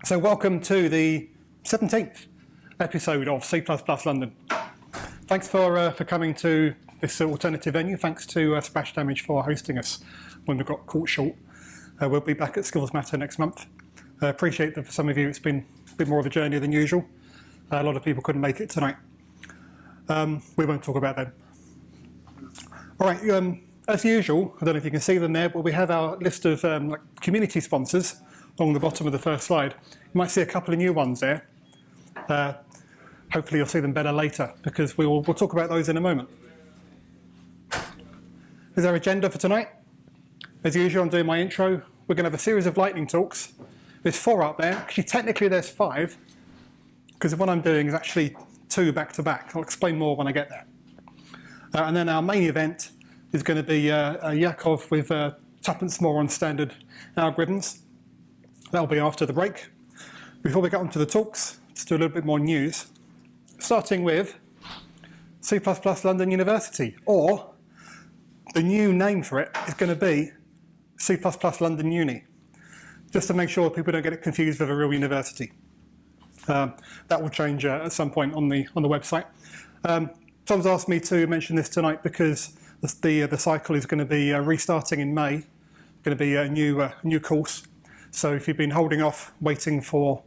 So welcome to the 17th episode of C++ London. Thanks for coming to this alternative venue. Thanks to Splash Damage for hosting us when we got caught short. We'll be back at Skills Matter next month. I appreciate that for some of you it's been a bit more of a journey than usual. A lot of people couldn't make it tonight. We won't talk about them. All right, as usual, I don't know if you can see them there, but we have our list of community sponsors along the bottom of the first slide. You might see a couple of new ones there. Hopefully you'll see them better later, because we'll talk about those in a moment. Here's our agenda for tonight. As usual, I'm doing my intro. We're going to have a series of lightning talks. There's 4 up there. Actually, technically there's 5, because what I'm doing is actually 2 back to back. I'll explain more when I get there. And then our main event is going to be Yakov with tuppence more on standard algorithms. That'll be after the break. Before we get on to the talks, let's do a little bit more news. Starting with C++ London University, or the new name for it is going to be C++ London Uni, just to make sure people don't get it confused with a real university. That will change at some point on the website. Tom's asked me to mention this tonight because the cycle is going to be restarting in May. Going to be a new course. So if you've been holding off, waiting for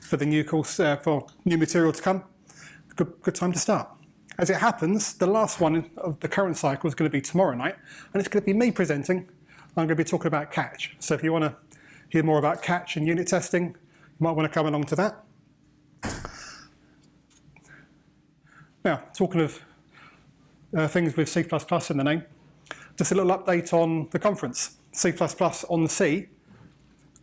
the new course, for new material to come, good time to start. As it happens, the last one of the current cycle is going to be tomorrow night, and it's going to be me presenting. I'm going to be talking about catch. So if you want to hear more about catch and unit testing, you might want to come along to that. Now, talking of things with C++ in the name, just a little update on the conference, C++ on the C.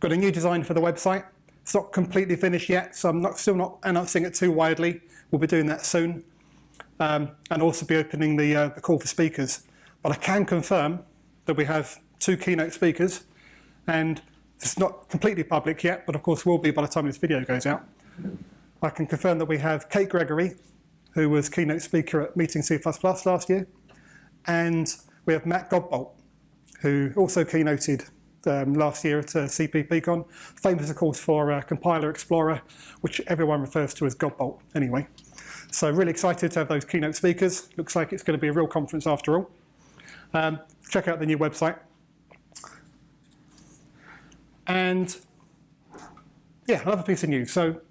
Got a new design for the website. It's not completely finished yet, so I'm still not announcing it too widely. We'll be doing that soon. And also be opening the call for speakers. But I can confirm that we have 2 keynote speakers, and it's not completely public yet, but of course will be by the time this video goes out. I can confirm that we have Kate Gregory, who was keynote speaker at Meeting C++ last year, and we have Matt Godbolt, who also keynoted last year at CPPCon, famous of course for Compiler Explorer, which everyone refers to as Godbolt anyway. So really excited to have those keynote speakers. Looks like it's going to be a real conference after all. Check out the new website. And yeah, another piece of news. So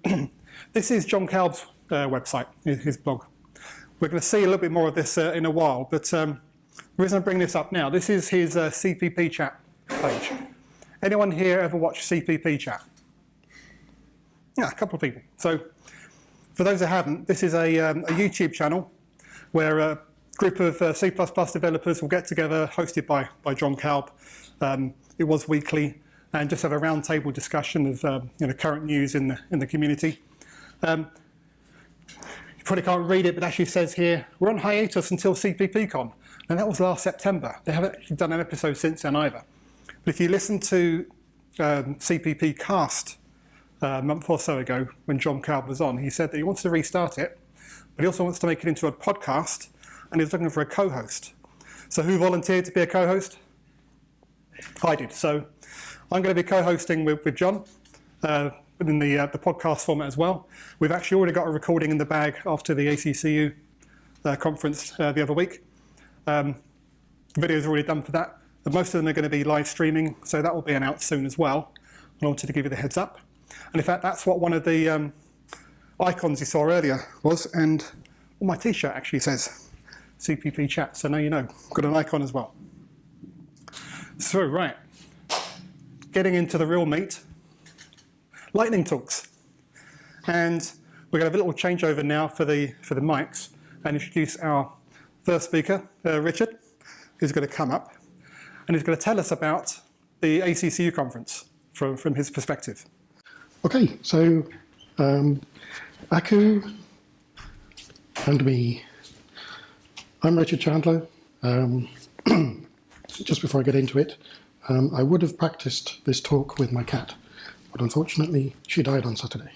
this is John Kalb's website, his blog. We're going to see a little bit more of this in a while, but the reason I bring this up now, this is his CPP chat page. Anyone here ever watch CPP chat? Yeah, a couple of people. So for those who haven't, this is a YouTube channel where a group of C++ developers will get together, hosted by John Kalb. It was weekly, and just have a roundtable discussion of current news in the community. You probably can't read it, but it actually says here, we're on hiatus until CPPCon, and that was last September. They haven't actually done an episode since then either. But if you listen to CPP Cast a month or so ago when John Kalb was on, he said that he wants to restart it, but he also wants to make it into a podcast, and he's looking for a co-host. So who volunteered to be a co-host? I did. So I'm going to be co-hosting with John in the podcast format as well. We've actually already got a recording in the bag after the ACCU conference the other week. Videos are already done for that. But most of them are going to be live streaming, so that will be out soon as well. I wanted to give you the heads up. And in fact, that's what one of the icons you saw earlier was, and on my t-shirt actually says CPP chat, so now you know. Got an icon as well. So, right. Getting into the real meat. Lightning talks. And we're going to have a little changeover now for the mics and introduce our first speaker, Richard, who's going to come up. And he's going to tell us about the ACCU conference from his perspective. Okay, so ACCU and me. I'm Richard Chandler. Just before I get into it, I would have practiced this talk with my cat, but unfortunately she died on Saturday.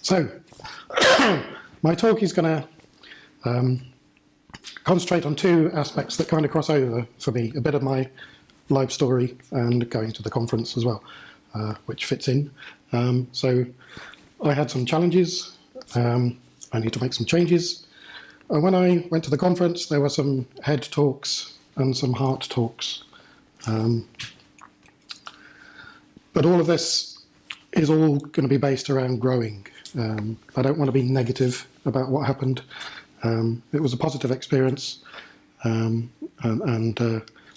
So my talk is going to concentrate on 2 aspects that kind of cross over for me, a bit of my life story and going to the conference as well. which fits in. So I had some challenges. I need to make some changes. When I went to the conference, there were some head talks and some heart talks. But all of this is all going to be based around growing. I don't want to be negative about what happened. It was a positive experience, and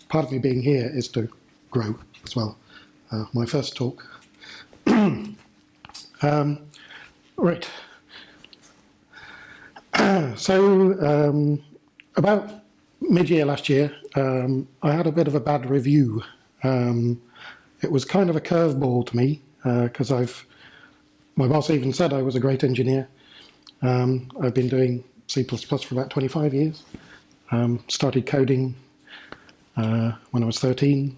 part of me being here is to grow as well. My first talk. Right. So about mid-year last year, I had a bit of a bad review. It was kind of a curveball to me because my boss even said I was a great engineer. I've been doing C++ for about 25 years. Started coding when I was 13,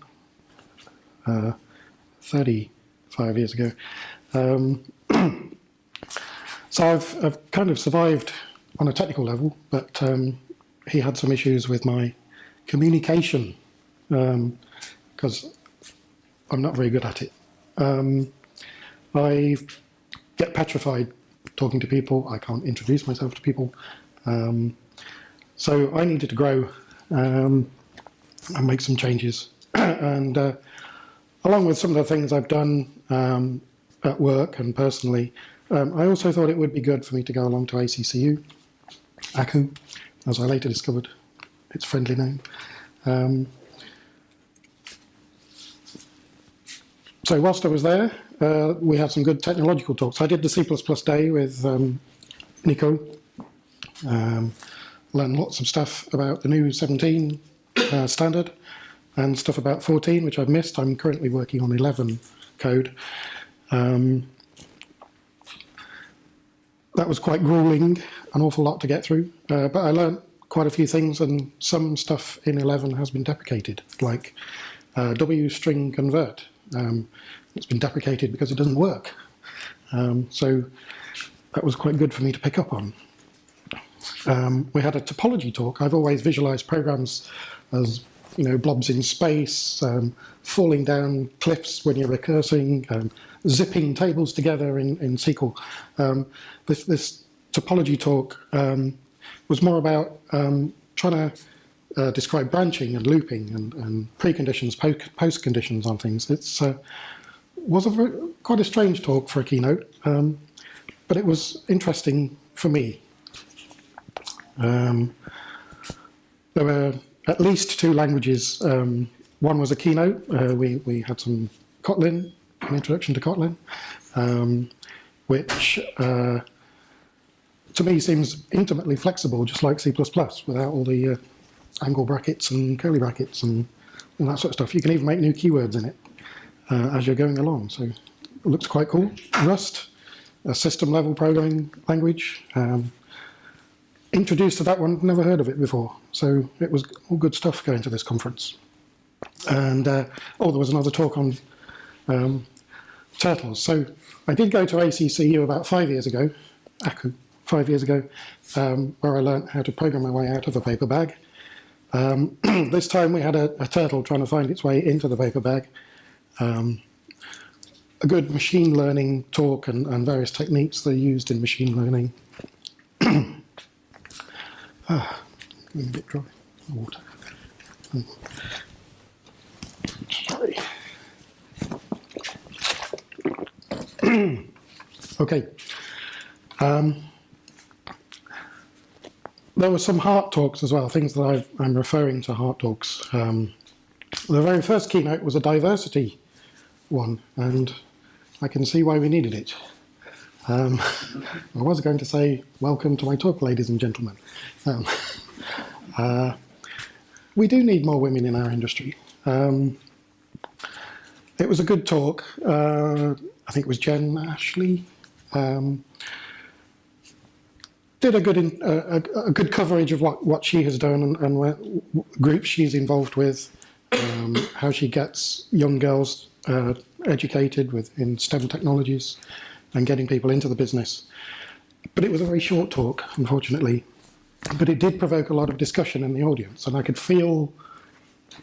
35 years ago. So I've kind of survived on a technical level, but he had some issues with my communication because I'm not very good at it. I get petrified talking to people. I can't introduce myself to people. So I needed to grow and make some changes. And along with some of the things I've done at work and personally, I also thought it would be good for me to go along to ACCU, as I later discovered its friendly name. So whilst I was there, we had some good technological talks. I did the C++ day with Nico, learned lots of stuff about the new 17 standard and stuff about 14, which I've missed. I'm currently working on 11 code. That was quite grueling, an awful lot to get through, but I learned quite a few things, and some stuff in 11 has been deprecated, like W-string convert. It's been deprecated because it doesn't work. So that was quite good for me to pick up on. We had a topology talk. I've always visualized programs as, blobs in space, falling down cliffs when you're recursing, zipping tables together in SQL. This topology talk was more about trying to describe branching and looping and preconditions, post-conditions on things. It was quite a strange talk for a keynote, but it was interesting for me. There were at least two languages. One was a keynote. We had some Kotlin, an introduction to Kotlin, which to me seems intimately flexible, just like C++, without all the angle brackets and curly brackets and all that sort of stuff. You can even make new keywords in it as you're going along. So it looks quite cool. Rust, a system-level programming language. Introduced to that one, never heard of it before. So it was all good stuff going to this conference. And there was another talk on turtles. So I did go to ACCU about 5 years ago, 5 years ago, where I learned how to program my way out of a paper bag. This time we had a turtle trying to find its way into the paper bag. A good machine learning talk and various techniques that are used in machine learning. A bit dry. Water. Sorry. Okay. There were some heart talks as well, things that I'm referring to heart talks. The very first keynote was a diversity one, and I can see why we needed it. I was going to say, welcome to my talk, ladies and gentlemen. We do need more women in our industry. It was a good talk. I think it was Jen Ashley. Did a good coverage of what she has done and what groups she's involved with, how she gets young girls educated in STEM technologies and getting people into the business. But it was a very short talk, unfortunately. But it did provoke a lot of discussion in the audience, and I could feel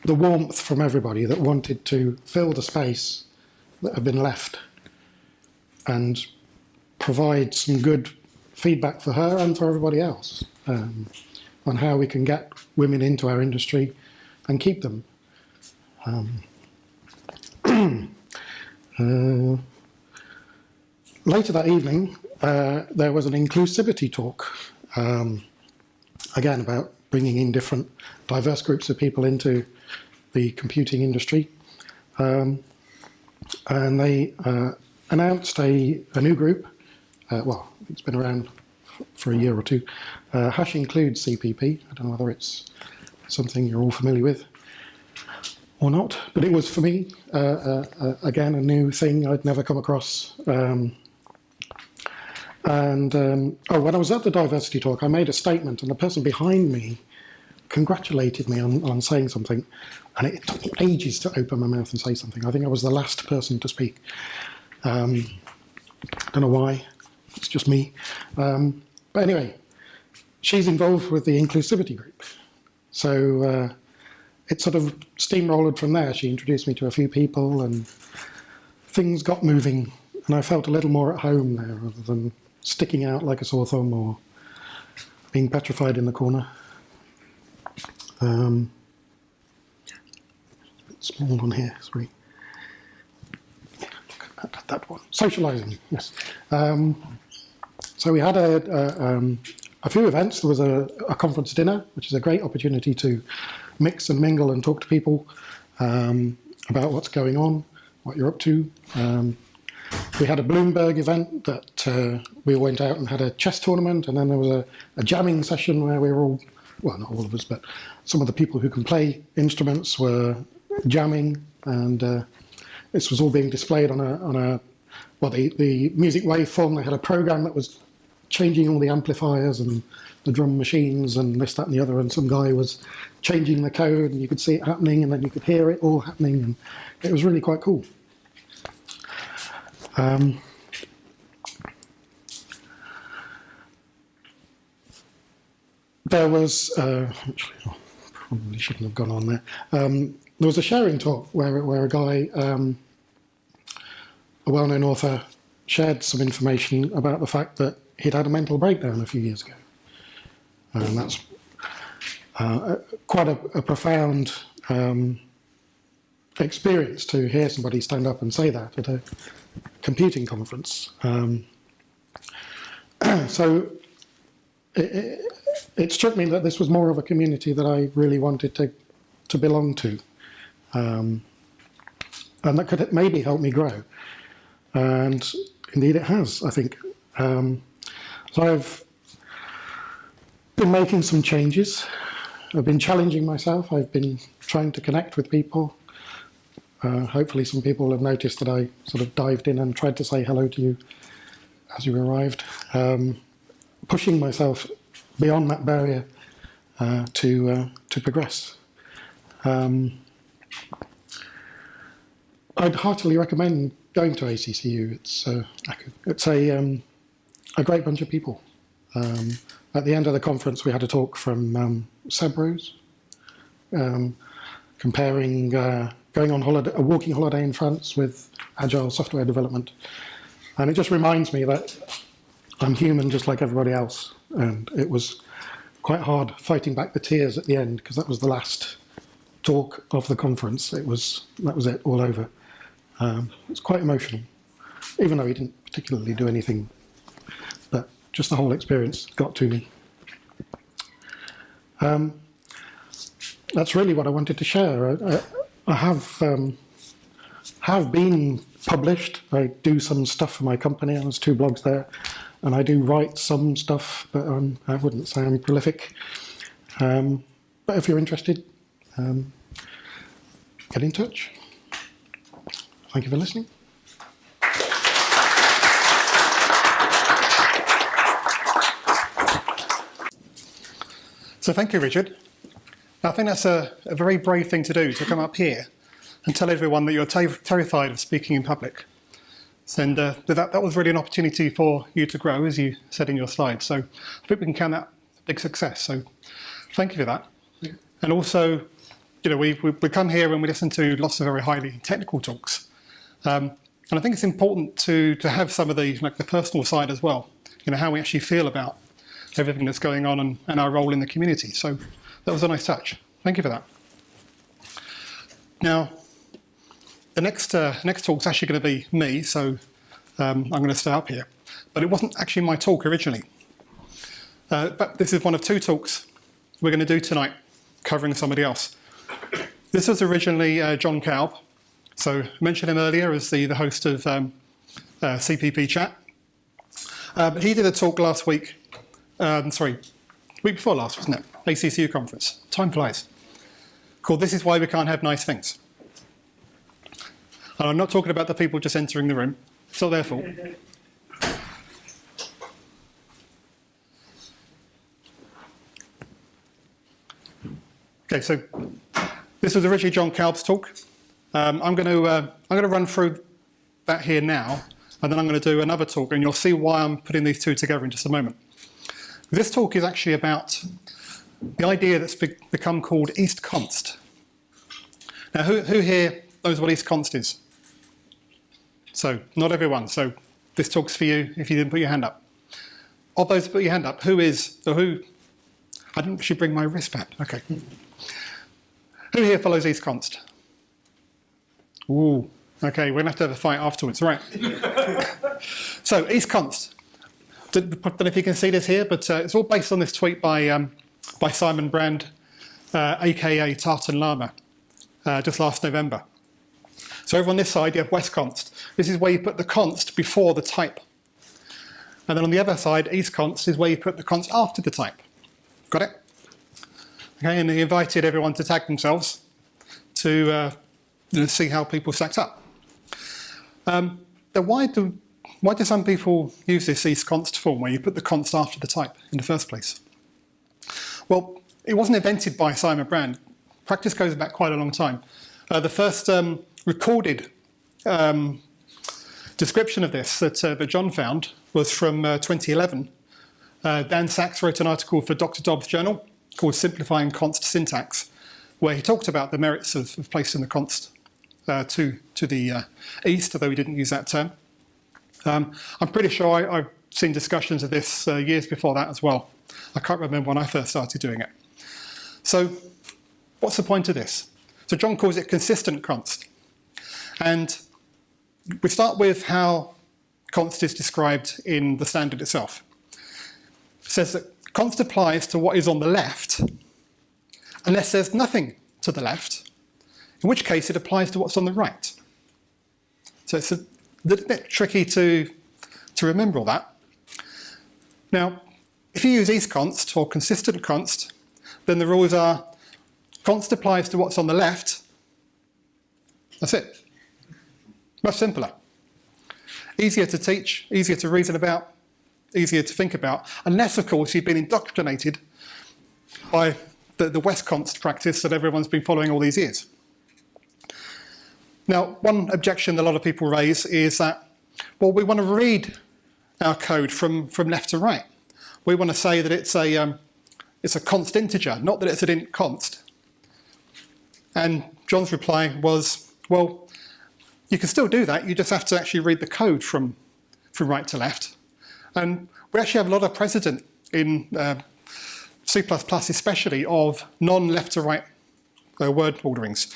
the warmth from everybody that wanted to fill the space that have been left and provide some good feedback for her and for everybody else on how we can get women into our industry and keep them. Later that evening, there was an inclusivity talk, again about bringing in different diverse groups of people into the computing industry. And they announced a new group, well, it's been around for a year or two, Hash includes CPP. I don't know whether it's something you're all familiar with or not, but it was for me, again, a new thing I'd never come across. When I was at the diversity talk, I made a statement, and the person behind me congratulated me on saying something, and it took me ages to open my mouth and say something. I think I was the last person to speak. Don't know why, it's just me. But anyway, she's involved with the inclusivity group. So it sort of steamrolled from there. She introduced me to a few people, and things got moving, and I felt a little more at home there rather than sticking out like a sore thumb or being petrified in the corner. Small one here, sorry. Look at that one. Socialising, yes. So we had a few events. There was a conference dinner, which is a great opportunity to mix and mingle and talk to people about what's going on, what you're up to. We had a Bloomberg event that we went out and had a chess tournament, and then there was a jamming session where we were all, well, not all of us, but some of the people who can play instruments were jamming, and this was all being displayed on a well, the music waveform. They had a program that was changing all the amplifiers and the drum machines and this, that, and the other, and some guy was changing the code, and you could see it happening, and then you could hear it all happening, and it was really quite cool. There was, actually, probably shouldn't have gone on there. There was a sharing talk where a guy, a well-known author, shared some information about the fact that he'd had a mental breakdown a few years ago. And that's quite a profound experience to hear somebody stand up and say that at a computing conference. So it struck me that this was more of a community that I really wanted to belong to, and that could maybe help me grow. And indeed it has, I think. So I've been making some changes. I've been challenging myself. I've been trying to connect with people. Hopefully some people have noticed that I sort of dived in and tried to say hello to you as you arrived. Pushing myself beyond that barrier to progress. I'd heartily recommend going to ACCU. It's a great bunch of people. At the end of the conference, we had a talk from Sebros, comparing going on a walking holiday in France with agile software development. And it just reminds me that I'm human just like everybody else. And it was quite hard fighting back the tears at the end, because that was the last talk of the conference. That was it, all over. It's quite emotional, even though he didn't particularly do anything. But just the whole experience got to me. That's really what I wanted to share. I have been published. I do some stuff for my company. There's 2 blogs there. And I do write some stuff, but I wouldn't say I'm prolific. But if you're interested, get in touch. Thank you for listening. So thank you, Richard. I think that's a very brave thing to do, to come up here and tell everyone that you're terrified of speaking in public. And that was really an opportunity for you to grow, as you said in your slides. So I think we can count that a big success. So thank you for that. Yeah. And also, you know, we come here and we listen to lots of very highly technical talks. And I think it's important to have some of the personal side as well, how we actually feel about everything that's going on and our role in the community. So that was a nice touch. Thank you for that. Now, the next talk's actually going to be me, so I'm going to stay up here. But it wasn't actually my talk originally. But this is one of two talks we're going to do tonight, covering somebody else. This was originally John Kalb. So I mentioned him earlier as the host of CPP Chat. But he did a talk last week, week before last, wasn't it? ACCU conference. Time flies. Called This Is Why We Can't Have Nice Things. And I'm not talking about the people just entering the room. It's not their fault. Okay, so this was originally John Kalb's talk. I'm going to run through that here now, and then I'm going to do another talk, and you'll see why I'm putting these two together in just a moment. This talk is actually about the idea that's become called East Const. Now, who here knows what East Const is? So, not everyone. So, this talk's for you if you didn't put your hand up. Of those who put your hand up, who? I didn't actually bring my wristband. Okay. Who here follows East Const? Ooh, okay, we're going to have a fight afterwards, right? So, East Const. I don't know if you can see this here, but it's all based on this tweet by Simon Brand, aka Tartan Llama, just last November. So over on this side, you have West Const. This is where you put the const before the type. And then on the other side, East Const is where you put the const after the type. Got it? Okay, and he invited everyone to tag themselves to see how people stacked up. Now why do some people use this East Const form where you put the const after the type in the first place? Well, it wasn't invented by Simon Brand. Practice goes back quite a long time. The first recorded description of this that John found was from 2011. Dan Sachs wrote an article for Dr. Dobbs' journal called Simplifying Const Syntax, where he talked about the merits of placing the const to the east, although he didn't use that term. I'm pretty sure I've seen discussions of this years before that as well. I can't remember when I first started doing it. So what's the point of this? So John calls it consistent const. And we start with how const is described in the standard itself. It says that const applies to what is on the left unless there's nothing to the left, in which case it applies to what's on the right. So it's a little bit tricky to remember all that. Now, if you use East Const or consistent const, then the rules are const applies to what's on the left. That's it. Much simpler. Easier to teach, easier to reason about, easier to think about, unless, of course, you've been indoctrinated by the West Const practice that everyone's been following all these years. Now, one objection that a lot of people raise is that, well, we want to read our code from left to right. We want to say that it's a const integer, not that it's an int const. And John's reply was, well, you can still do that, you just have to actually read the code from right to left. And we actually have a lot of precedent in C++ especially of non-left to right word orderings.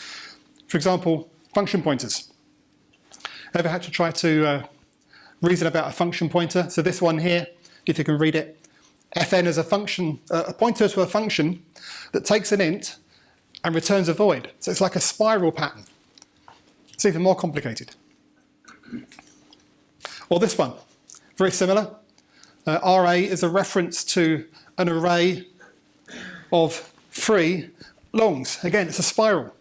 For example, function pointers. Ever had to try to reason about a function pointer? So this one here, if you can read it, fn is a function, a pointer to a function that takes an int and returns a void. So it's like a spiral pattern. It's even more complicated. Or this one, very similar. RA is a reference to an array of 3 longs. Again, it's a spiral.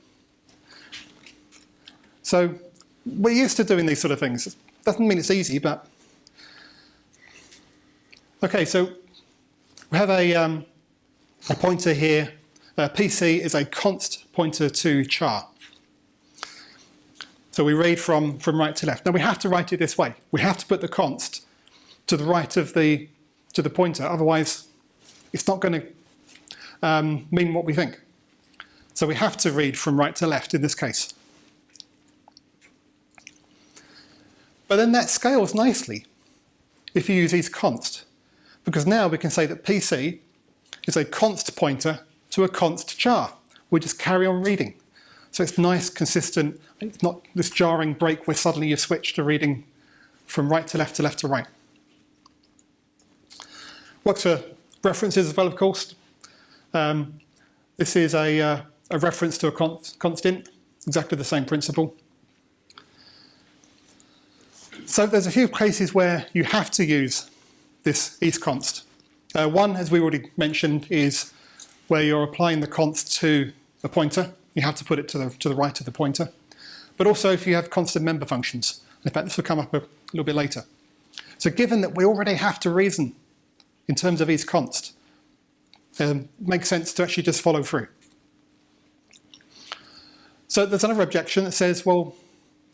So we're used to doing these sort of things. Doesn't mean it's easy, but... Okay, so we have a pointer here. PC is a const pointer to char. So we read from right to left. Now we have to write it this way. We have to put the const to the right of to the pointer. Otherwise, it's not going to mean what we think. So we have to read from right to left in this case. But then that scales nicely if you use isConst, because now we can say that PC is a const pointer to a const char. We just carry on reading. So it's nice, consistent. It's not this jarring break where suddenly you switch to reading from right to left to right. Works for references as well, of course. This is a reference to a constant, exactly the same principle. So there's a few cases where you have to use this isConst. One, as we already mentioned, is where you're applying the const to a pointer. You have to put it to the right of the pointer. But also if you have constant member functions. In fact, this will come up a little bit later. So given that we already have to reason in terms of isConst, makes sense to actually just follow through. So there's another objection that says, well,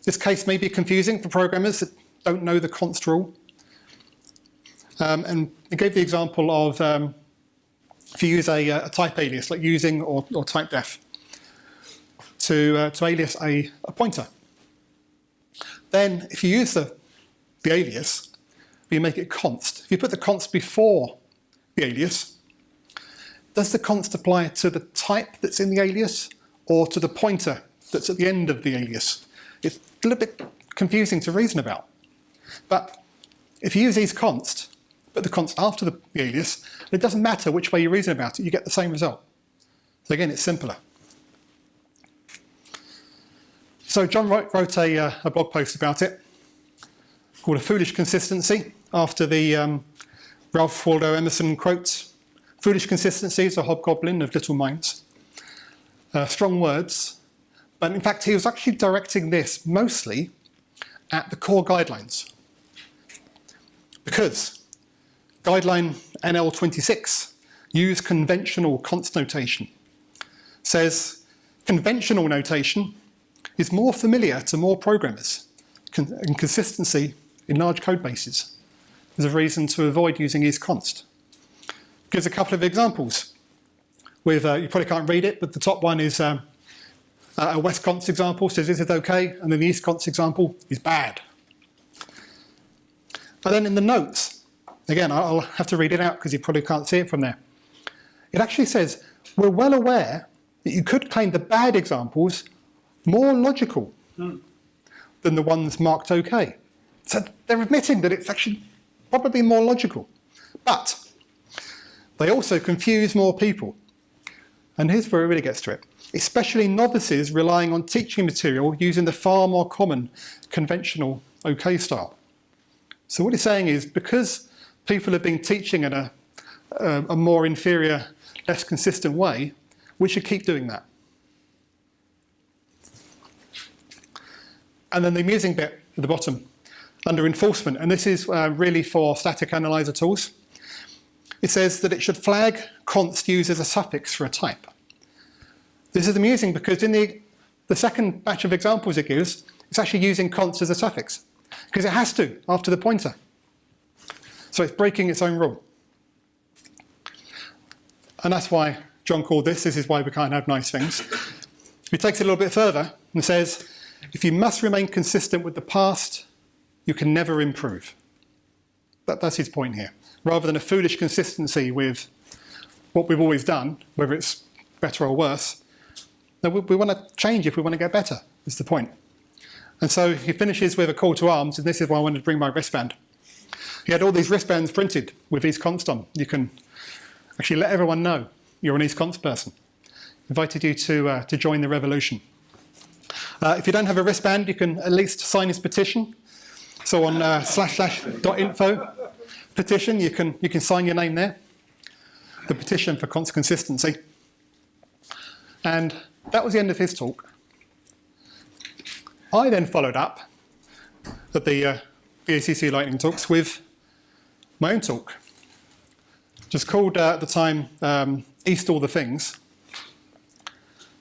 this case may be confusing for programmers that don't know the const rule. And it gave the example of if you use a type alias, like using or typedef, to alias a pointer. Then if you use the alias, you make it const. If you put the const before the alias, does the const apply to the type that's in the alias or to the pointer that's at the end of the alias? It's a little bit confusing to reason about. But if you use isConst, put the const after the alias, it doesn't matter which way you reason about it, you get the same result. So again, it's simpler. So John wrote a blog post about it called A Foolish Consistency, after the Ralph Waldo Emerson quote, "Foolish consistency is a hobgoblin of little minds." Strong words, but in fact he was actually directing this mostly at the core guidelines. Because guideline NL26, use conventional const notation, says conventional notation is more familiar to more programmers, and consistency in large code bases. There's a reason to avoid using isConst. Gives a couple of examples. With you probably can't read it, but the top one is a westconst example, says this is okay, and then the isConst example is bad. And then in the notes, again, I'll have to read it out because you probably can't see it from there. It actually says, we're well aware that you could claim the bad examples more logical than the ones marked OK. So they're admitting that it's actually probably more logical. But they also confuse more people. And here's where it really gets to it. Especially novices relying on teaching material using the far more common conventional OK style. So what he's saying is, because people have been teaching in a more inferior, less consistent way, we should keep doing that. And then the amusing bit at the bottom, under enforcement, and this is really for static analyzer tools, it says that it should flag const used as a suffix for a type. This is amusing because in the second batch of examples it gives, it's actually using const as a suffix, because it has to after the pointer. So it's breaking its own rule. And that's why John called this is why we can't have nice things. He takes it a little bit further and says, if you must remain consistent with the past, you can never improve. That's his point here. Rather than a foolish consistency with what we've always done, whether it's better or worse, no, we want to change if we want to get better, is the point. And so he finishes with a call to arms, and this is why I wanted to bring my wristband. He had all these wristbands printed with isConst on. You can actually let everyone know you're an isConst person. Invited you to join the revolution. If you don't have a wristband, you can at least sign his petition. So on //.info petition, you can sign your name there. The petition for const consistency. And that was the end of his talk. I then followed up at the ACCU Lightning Talks with my own talk, just called at the time East All the Things.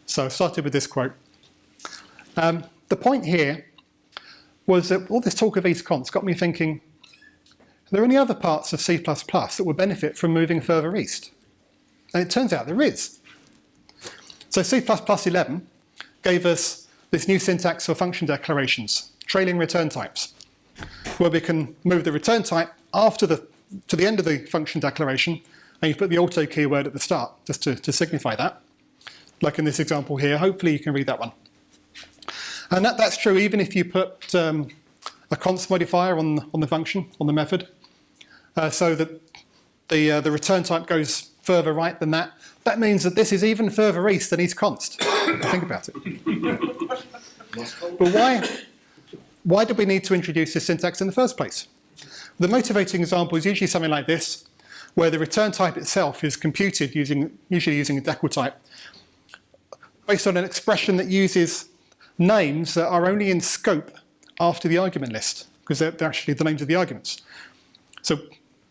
So I started with this quote. The point here was that all this talk of isConst got me thinking, are there any other parts of C++ that would benefit from moving further east? And it turns out there is. So C++ 11 gave us this new syntax for function declarations, trailing return types. where we can move the return type to the end of the function declaration, and you put the auto keyword at the start, just to signify that. Like in this example here, hopefully you can read that one. And that's true even if you put a const modifier on the function, on the method, so that the return type goes further right than that. That means that this is even further east than east const. Think about it. But why did we need to introduce this syntax in the first place? The motivating example is usually something like this, where the return type itself is computed usually using a decl type, based on an expression that uses names that are only in scope after the argument list, because they're actually the names of the arguments. So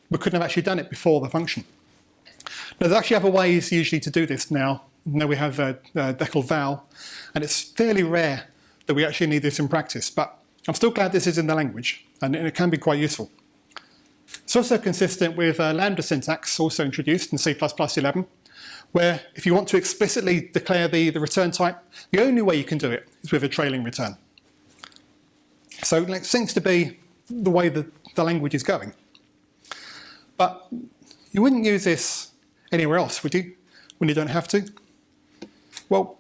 we couldn't have actually done it before the function. Now, there's actually other ways usually to do this now. Now we have decl val, and it's fairly rare that we actually need this in practice, but I'm still glad this is in the language, and it can be quite useful. It's also consistent with lambda syntax, also introduced in C++11, where if you want to explicitly declare the return type, the only way you can do it is with a trailing return. So it seems to be the way that the language is going. But you wouldn't use this anywhere else, would you, when you don't have to? Well,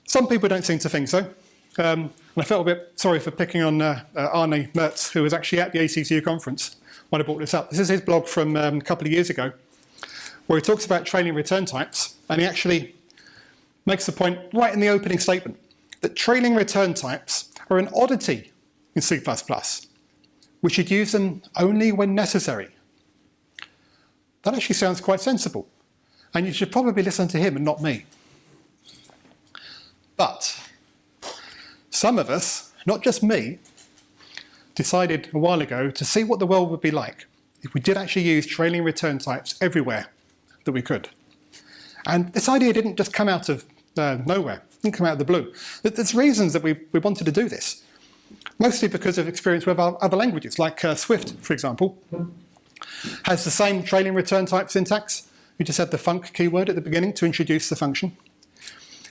some people don't seem to think so. And I felt a bit sorry for picking on Arne Mertz, who was actually at the ACCU conference when I brought this up. This is his blog from a couple of years ago, where he talks about trailing return types, and he actually makes the point right in the opening statement that trailing return types are an oddity in C++. We should use them only when necessary. That actually sounds quite sensible, and you should probably listen to him and not me. But some of us, not just me, decided a while ago to see what the world would be like if we did actually use trailing return types everywhere that we could. And this idea didn't just come out of nowhere, it didn't come out of the blue. There's reasons that we wanted to do this, mostly because of experience with other languages, like Swift, for example, has the same trailing return type syntax. We just had the func keyword at the beginning to introduce the function.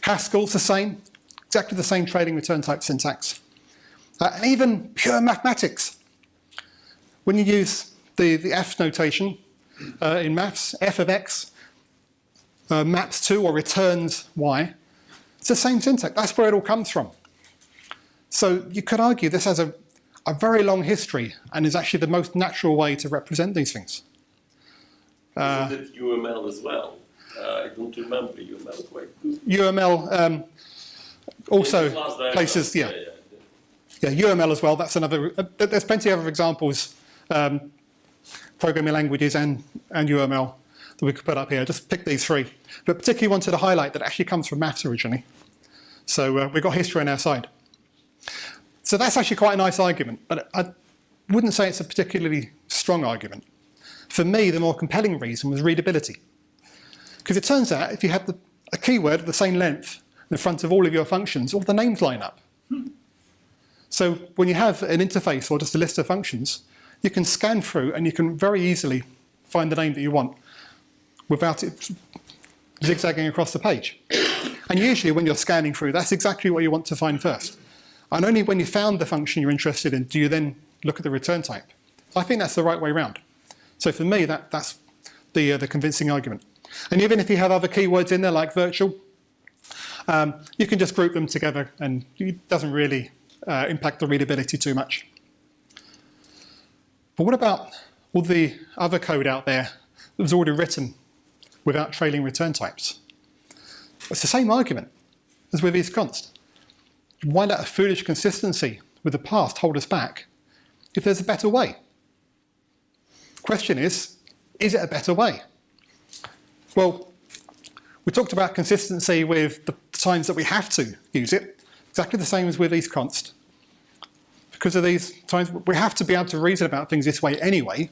Haskell's the same, exactly the same trailing return type syntax. And even pure mathematics. When you use the F notation in maths, f of x maps to or returns y, it's the same syntax. That's where it all comes from. So you could argue this has a very long history and is actually the most natural way to represent these things. Isn't it UML as well? I don't remember UML quite good. UML also places, yeah, UML as well. That's another. There's plenty of other examples, programming languages and UML that we could put up here. Just pick these three, but particularly wanted to highlight that it actually comes from maths originally. So we've got history on our side. So that's actually quite a nice argument, but I wouldn't say it's a particularly strong argument. For me, the more compelling reason was readability. Because it turns out if you have a keyword of the same length in front of all of your functions, all the names line up. So when you have an interface or just a list of functions, you can scan through and you can very easily find the name that you want without it zigzagging across the page. And usually when you're scanning through, that's exactly what you want to find first. And only when you found the function you're interested in do you then look at the return type. I think that's the right way around. So for me, that's the convincing argument. And even if you have other keywords in there like virtual, you can just group them together and it doesn't really impact the readability too much. But what about all the other code out there that was already written without trailing return types? It's the same argument as with isConst. Why let a foolish consistency with the past hold us back if there's a better way? The question is it a better way? Well, we talked about consistency with the times that we have to use it, exactly the same as with isConst. Because of these times, we have to be able to reason about things this way anyway,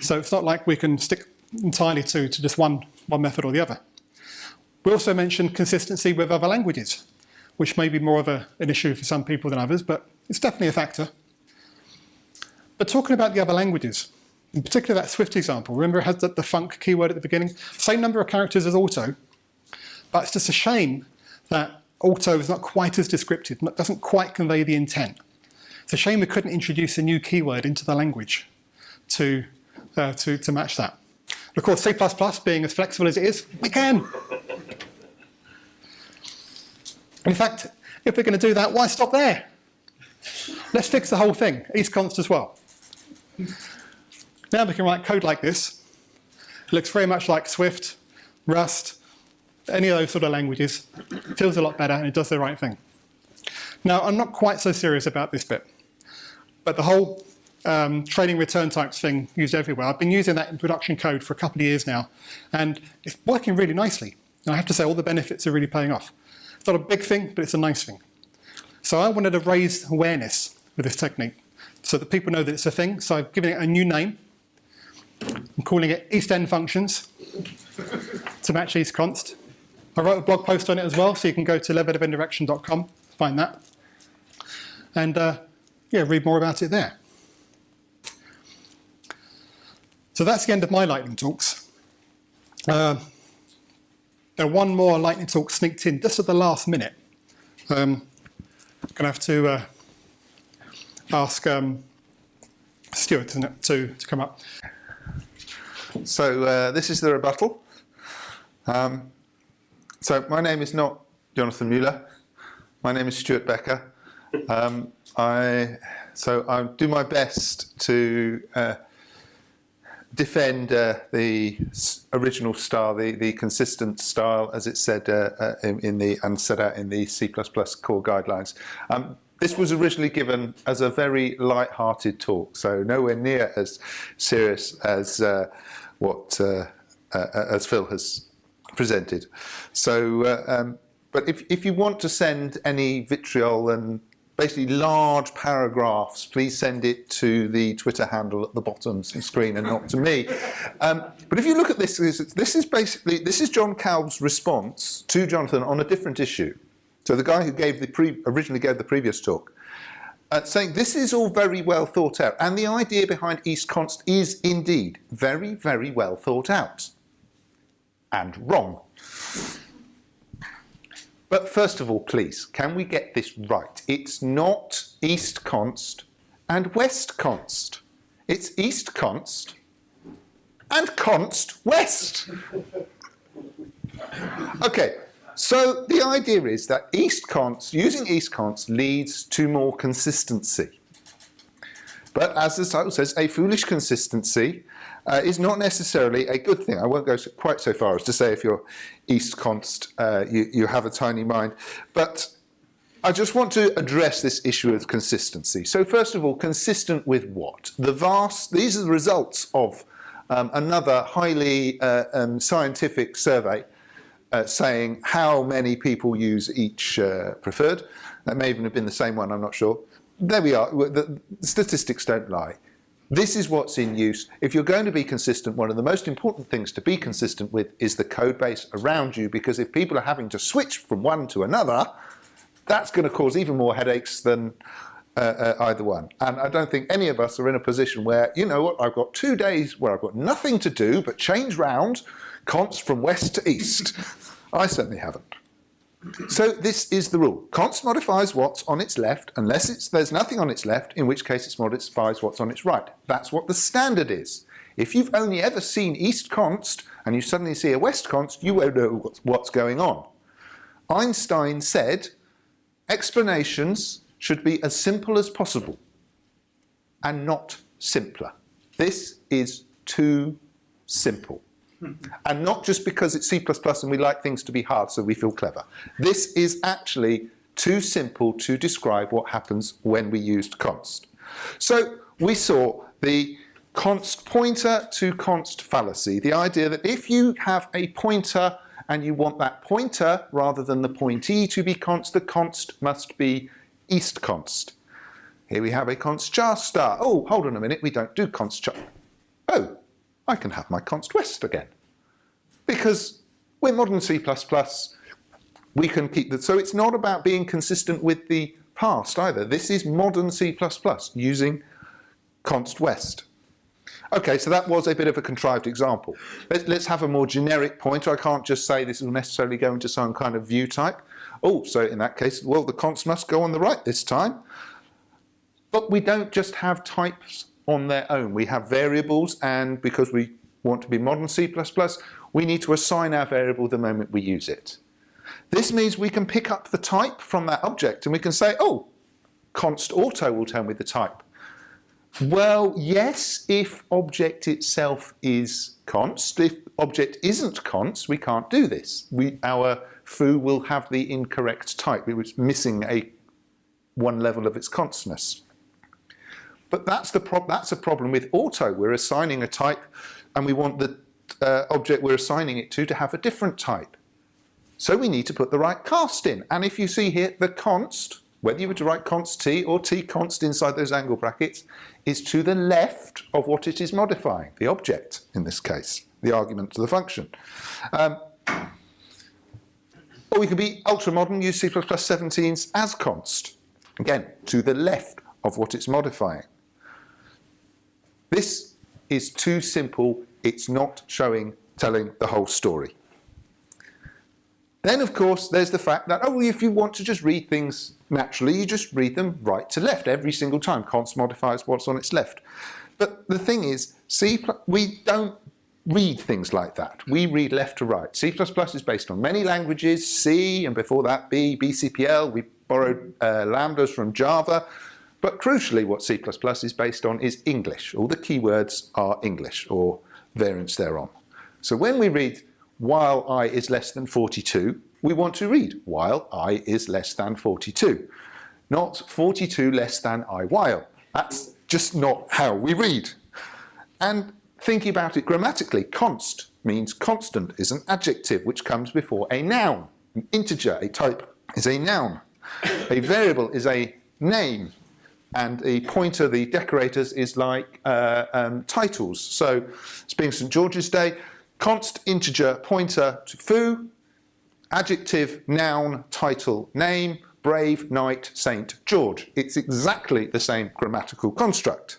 so it's not like we can stick entirely to just one method or the other. We also mentioned consistency with other languages, which may be more of an issue for some people than others, but it's definitely a factor. But talking about the other languages, in particular that Swift example, remember it has the func keyword at the beginning? Same number of characters as auto, but it's just a shame that auto is not quite as descriptive, doesn't quite convey the intent. It's a shame we couldn't introduce a new keyword into the language to match that. But of course, C++ being as flexible as it is, we can. In fact, if we're going to do that, why stop there? Let's fix the whole thing, East const as well. Now we can write code like this. It looks very much like Swift, Rust, any of those sort of languages. It feels a lot better and it does the right thing. Now, I'm not quite so serious about this bit, but the whole trading return types thing used everywhere. I've been using that in production code for a couple of years now, and it's working really nicely. And I have to say, all the benefits are really paying off. It's not a big thing, but it's a nice thing. So I wanted to raise awareness with this technique so that people know that it's a thing. So I've given it a new name. I'm calling it East End Functions to match East const. I wrote a blog post on it as well, so you can go to levelofIndirection.com, find that. And yeah, read more about it there. So that's the end of my lightning talks. There are one more lightning talk sneaked in just at the last minute. I'm going to have to ask Stewart to come up. So this is the rebuttal. So my name is not Jonathan Mueller. My name is Stewart Becker. I do my best to defend the original style, the consistent style, as it said and set out in the C++ core guidelines. This was originally given as a very light-hearted talk, so nowhere near as serious as as Phil has presented. So, but if you want to send any vitriol and basically large paragraphs, please send it to the Twitter handle at the bottom of the screen and not to me. But if you look at this is John Kalb's response to Jonathan on a different issue. So the guy who originally gave the previous talk, saying this is all very well thought out, and the idea behind East const is indeed very, very well thought out, and wrong. But first of all, please, can we get this right? It's not East const and West const. It's East const and const West. Okay, so the idea is that using East const leads to more consistency. But as the title says, a foolish consistency is not necessarily a good thing. I won't go quite so far as to say if you're East const, you have a tiny mind. But I just want to address this issue of consistency. So first of all, consistent with what? These are the results of another highly scientific survey saying how many people use each preferred. That may even have been the same one, I'm not sure. There we are. The statistics don't lie. This is what's in use. If you're going to be consistent, one of the most important things to be consistent with is the code base around you, because if people are having to switch from one to another, that's going to cause even more headaches than either one. And I don't think any of us are in a position where, you know what, I've got 2 days where I've got nothing to do but change round const from west to east. I certainly haven't. So this is the rule. Const modifies what's on its left unless there's nothing on its left, in which case it modifies what's on its right. That's what the standard is. If you've only ever seen East const and you suddenly see a West const, you won't know what's going on. Einstein said explanations should be as simple as possible and not simpler. This is too simple. And not just because it's C++ and we like things to be hard so we feel clever. This is actually too simple to describe what happens when we used const. So we saw the const pointer to const fallacy, the idea that if you have a pointer and you want that pointer rather than the pointee to be const, the const must be East const. Here we have a const char star. Oh, hold on a minute, we don't do const char. Oh, I can have my const west again. Because we're modern C++, we can keep that. So it's not about being consistent with the past either. This is modern C++ using const west. Okay, so that was a bit of a contrived example. Let's have a more generic pointer. I can't just say this will necessarily go into some kind of view type. Oh, so in that case, well, the const must go on the right this time. But we don't just have types on their own. We have variables, and because we want to be modern C++, we need to assign our variable the moment we use it. This means we can pick up the type from that object and we can say, oh, const auto will tell me the type. Well, yes, if object itself is const. If object isn't const, we can't do this. Our foo will have the incorrect type. It was missing one level of its constness. But that's a problem with auto. We're assigning a type and we want the object we're assigning it to have a different type. So we need to put the right cast in. And if you see here, the const, whether you were to write const t or t const inside those angle brackets, is to the left of what it is modifying, the object in this case, the argument to the function. Or we could be ultra modern, use C++ 17s as const, again, to the left of what it's modifying. This is too simple. It's not telling the whole story. Then, of course, there's the fact that, oh, if you want to just read things naturally, you just read them right to left every single time. Const modifies what's on its left. But the thing is, we don't read things like that. We read left to right. C++ is based on many languages, C, and before that, B, BCPL. We borrowed lambdas from Java. But crucially, what C++ is based on is English. All the keywords are English, or variants thereon. So when we read while I is less than 42, we want to read while I is less than 42, not 42 less than I while. That's just not how we read. And thinking about it grammatically, const means constant is an adjective which comes before a noun. An integer, a type, is a noun. A variable is a name. And a pointer, the decorators, is like titles. So, it's being St. George's Day, const integer pointer to foo, adjective, noun, title, name, brave, knight, St. George. It's exactly the same grammatical construct.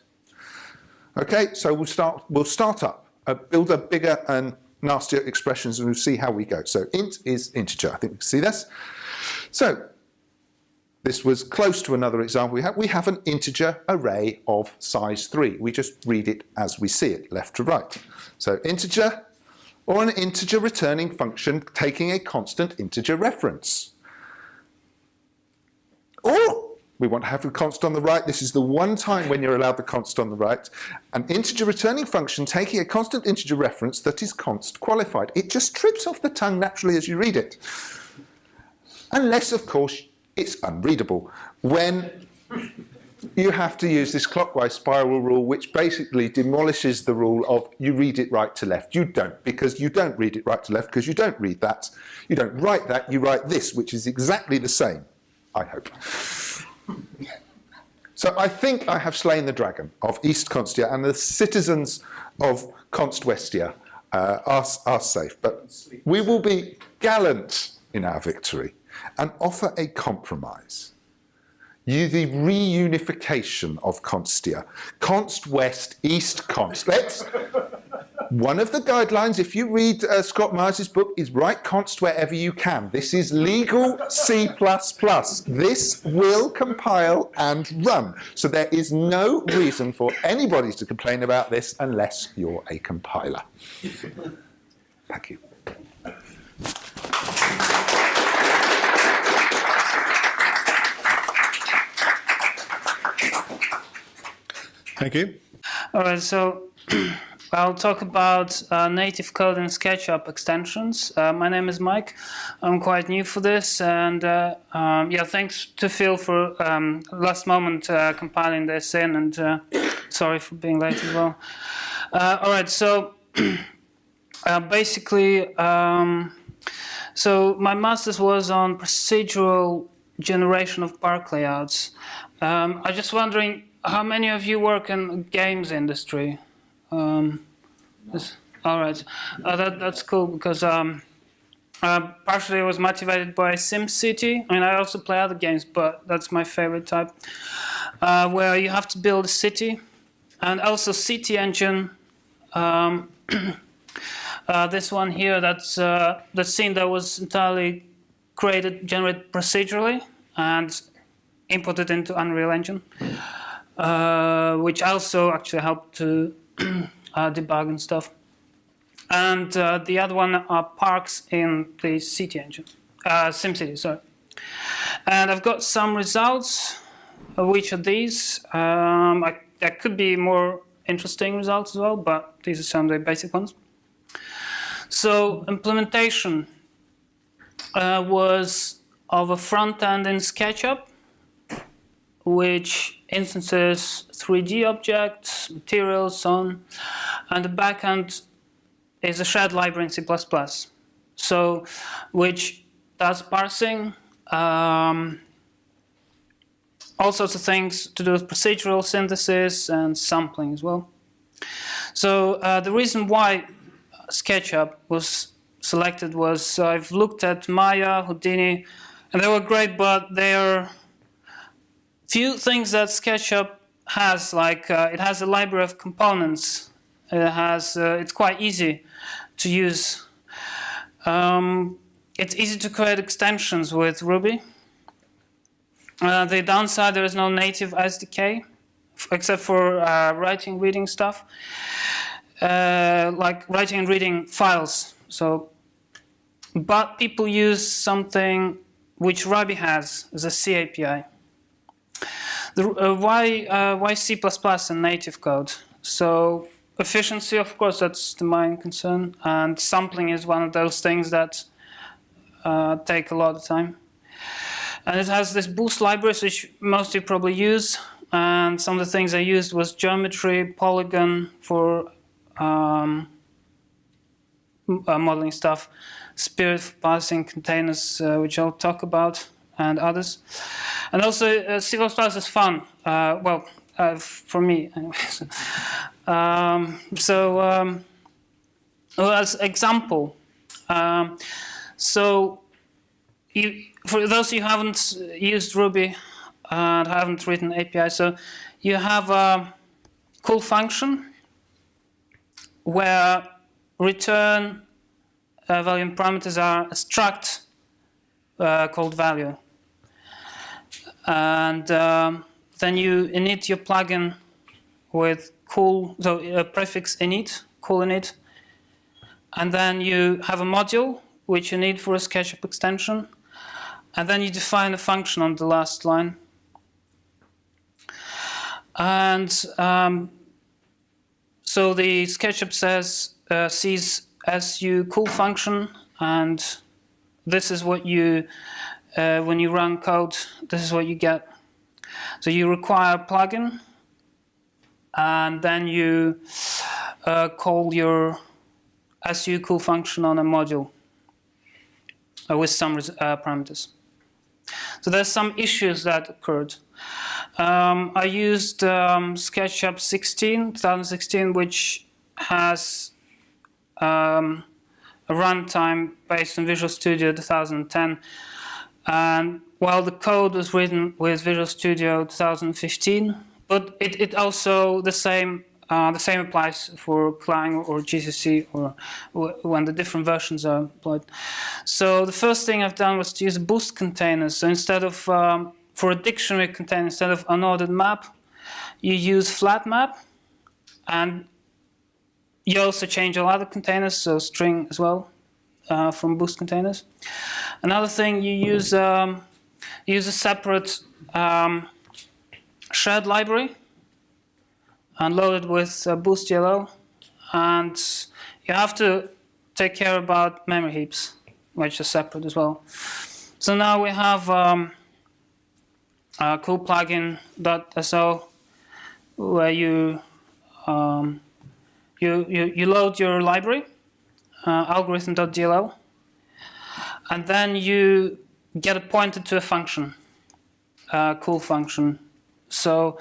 Okay, so we'll start up, build a bigger and nastier expressions, and we'll see how we go. So int is integer. I think we can see this. So this was close to another example we have an integer array of size 3. We just read it as we see it, left to right. So integer, or an integer returning function taking a constant integer reference. Or we want to have a const on the right. This is the one time when you're allowed the const on the right. An integer returning function taking a constant integer reference that is const qualified. It just trips off the tongue naturally as you read it. Unless, of course, it's unreadable. When you have to use this clockwise spiral rule, which basically demolishes the rule of you read it right to left. You don't, because you don't read it right to left, because you don't read that. You don't write that, you write this, which is exactly the same, I hope. So I think I have slain the dragon of East Constia, and the citizens of Const Westia are safe. But we will be gallant in our victory and offer a compromise. The reunification of Constia. Const West, East Const. One of the guidelines, if you read Scott Myers' book, is write const wherever you can. This is legal C++. This will compile and run. So there is no reason for anybody to complain about this unless you're a compiler. Thank you. Thank you. All right, so I'll talk about native code and SketchUp extensions. My name is Mike. I'm quite new for this, and yeah, thanks to Phil for last moment compiling this in, and sorry for being late as well. All right, so basically, so my master's was on procedural generation of park layouts. I'm just wondering, how many of you work in the games industry? All right, that's cool, because partially I was motivated by SimCity. I mean, I also play other games, but that's my favorite type, where you have to build a city, and also City Engine. This one here, that's the scene that was entirely generated procedurally and imported into Unreal Engine. which also actually help to debug and stuff. And the other one are parks in the city engine, SimCity, sorry. And I've got some results. Which are these? There could be more interesting results as well, but these are some of the basic ones. So implementation was of a front end in SketchUp, which instances 3D objects, materials, so on, and the backend is a shared library in C++. So, which does parsing, all sorts of things to do with procedural synthesis and sampling as well. So the reason why SketchUp was selected was I've looked at Maya, Houdini, and they were great, but there are few things that SketchUp has, like it has a library of components. It has, it's quite easy to use. It's easy to create extensions with Ruby. The downside, there is no native SDK, except for writing, reading stuff, like writing and reading files. So, but people use something which Ruby has as a C API. Why C++ and native code? So efficiency, of course, that's the main concern, and sampling is one of those things that take a lot of time. And it has this boost libraries, which most of you probably use. And some of the things I used was geometry, polygon for modeling stuff, Spirit for parsing containers, which I'll talk about, and others. And also, C++ is fun. For me, anyways. As example, for those who haven't used Ruby and haven't written API, so you have a cool function where return value and parameters are a struct called value. And then you init your plugin with cool, so a prefix init, cool init. And then you have a module which you need for a SketchUp extension. And then you define a function on the last line. And so the SketchUp sees SU cool function, and this is what you, when you run code, this is what you get. So you require a plugin, and then you call your SU cool function on a module with some parameters. So there's some issues that occurred. I used SketchUp 2016, which has a runtime based on Visual Studio 2010. And while the code was written with Visual Studio 2015, but it also the same applies for Clang or GCC or when the different versions are employed. So the first thing I've done was to use boost containers. So instead of for a dictionary container, instead of unordered map, you use flat map, and you also change all other containers, so string as well from boost containers. Another thing, you use a separate shared library and load it with boost DLL, and you have to take care about memory heaps, which are separate as well. So now we have a cool plugin.so where you load your library, algorithm.dll, and then you get it pointed to a function, cool function. So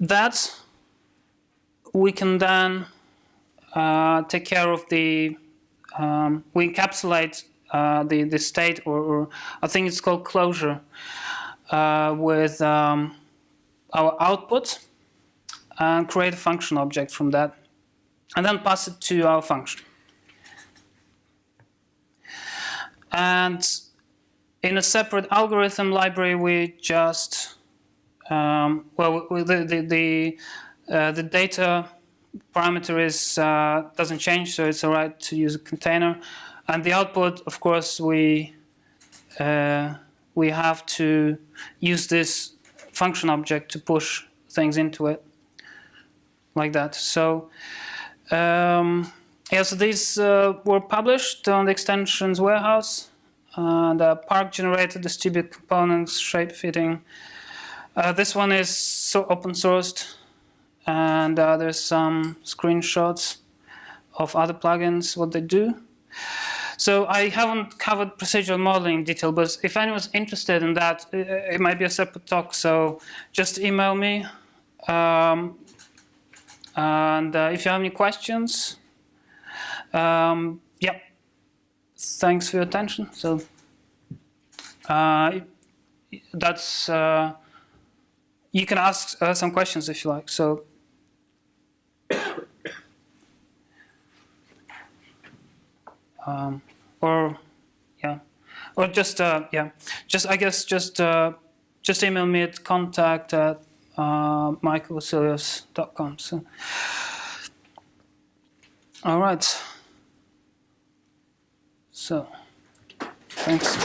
that we can then take care of the, we encapsulate the state, or I think it's called closure, with our output, and create a function object from that, and then pass it to our function. And in a separate algorithm library, we just the data parameter is doesn't change, so it's all right to use a container. And the output, of course, we have to use this function object to push things into it, like that. So so these were published on the extensions warehouse. And Park generated distributed components, shape fitting. This one is open sourced, and there's some screenshots of other plugins, what they do. So I haven't covered procedural modeling in detail, but if anyone's interested in that, it might be a separate talk. So just email me. And if you have any questions, yeah. Thanks for your attention. So that's you can ask some questions if you like. So or just I guess just email me at contact@michaelvasiljevs.com. So all right. So, thanks.